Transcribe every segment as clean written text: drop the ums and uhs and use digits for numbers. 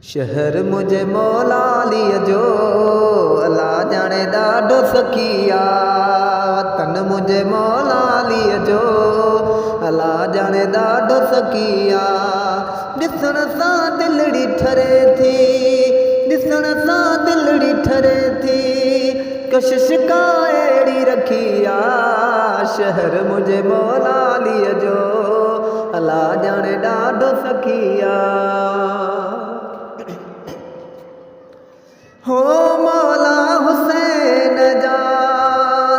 शहर मुझे मौला अलीअ जो अल्लाह जाने ॾाढो सखिया। वतन मुझे मौला अलीअ जो अल्लाह जाने ॾाढो सखिया। ॾिसण सां दिलड़ी ठरे थी, ॾिसण सां दिलड़ी ठरे थी, कशिश का अहिड़ी रखिया। शहर मुझे मौला अलीअ जो अल्लाह जाने ॾाढो सखिया। हो मौला हुसैन जा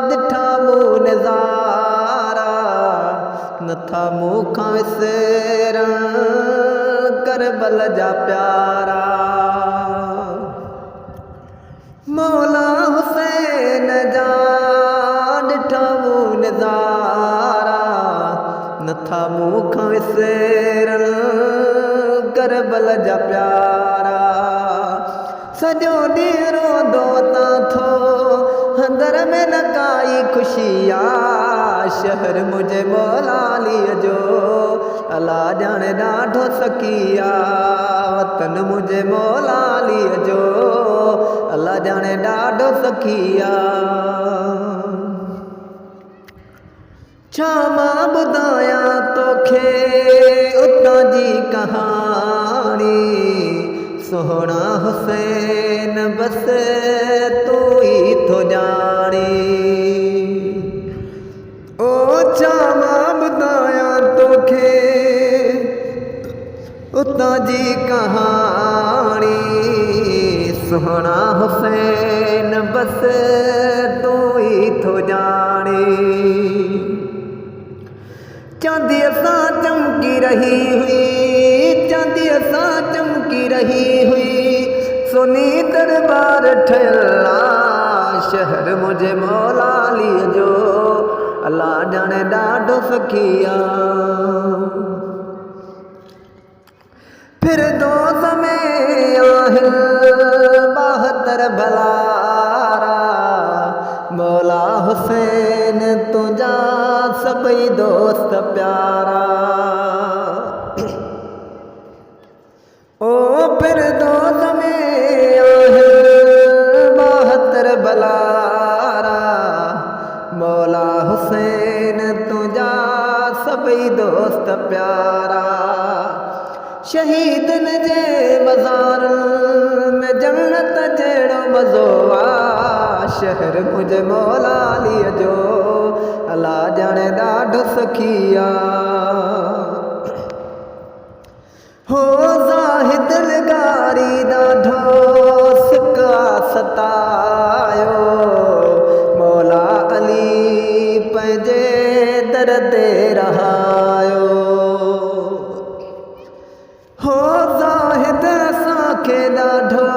ॾिठा मूं नज़ारा, नथा मूंखां विसरण करबल जा प्यारा। मौला हुसैन जा ॾिठा मूं नज़ारा, नथा मूंखां विसरण करबल जा प्यारा। सॼो ॾींहुं रोंदो तां थो, अंदर में न काई ख़ुशी आ। शहर मुझे मौला अलीअ जो अल्लाह ॼाणे ॾाढो सखिया। वतन मुझे मौला अलीअ जो अल्लाह ॼाणे ॾाढो सखिया। छा मां ॿुधायां तोखे उतां जी कहाणी, सोहणा हुसैन बस तू ही तो जानी। ओ छा मां ॿुधायां तोखे उतां जी कहाणी, सोहणा हुसैन बस तू ही तो जानी। चांदीअ सां चमकी रही हुई, चांदीअ सां चमकी रही हुई, सोनी दरबार ठहियल आ। शहर मुझे मौला अलीअ जो अल्लाह ॼाणे ॾाढो सखिया। फिरदौस में आहिनि 72 भलारा, मौला हुसैन तुंहिंजा सभई दोस्त प्यारा। ओ फिरदौस में आहिनि 72 भलारा, मौला हुसैन तुंहिंजा सभई दोस्त प्यारा। शहीदनि जे मज़ार में जन्नत जहिड़ो मज़ो आ। शहर मुझे मौला अलीअ जो अल्लाह ॼाणे ॾाढो सखिया। हो ज़ाहिद लगारी ॾाढो सिका सतायो, मौला अली पंहिंजे दर ते रहायो। हो ज़ाहिद असांखे ॾाढो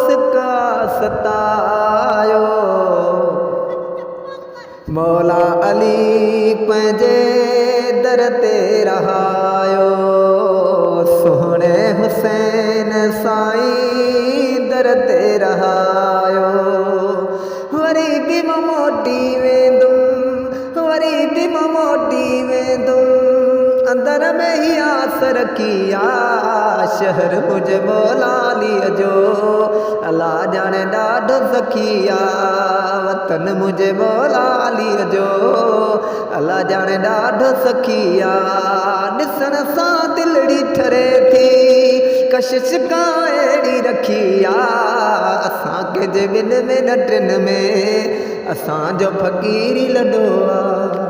सिका सतायो, मौला अली पंहिंजे दर ते रहायो। सोहणे हुसैन साईं दर ते रहायो। वरी बि मां मोटी वेंदुमि, वरी बि मां मोटी वेंदुमि, अंदर में ही आस रखिया। शहर मुझे मौला अलीअ जो अल्लाह ॼाणे ॾाढो सखिया। वतन मुझे मौला अलीअ जो अल्लाह ॼाणे ॾाढो सखिया। ॾिसण सां दिलड़ी ठरे थी, कशिश का अहिड़ी रखिया। असांखे जे ॿिनि में न टिनि में असांजो फ़क़ीर लॾो आ।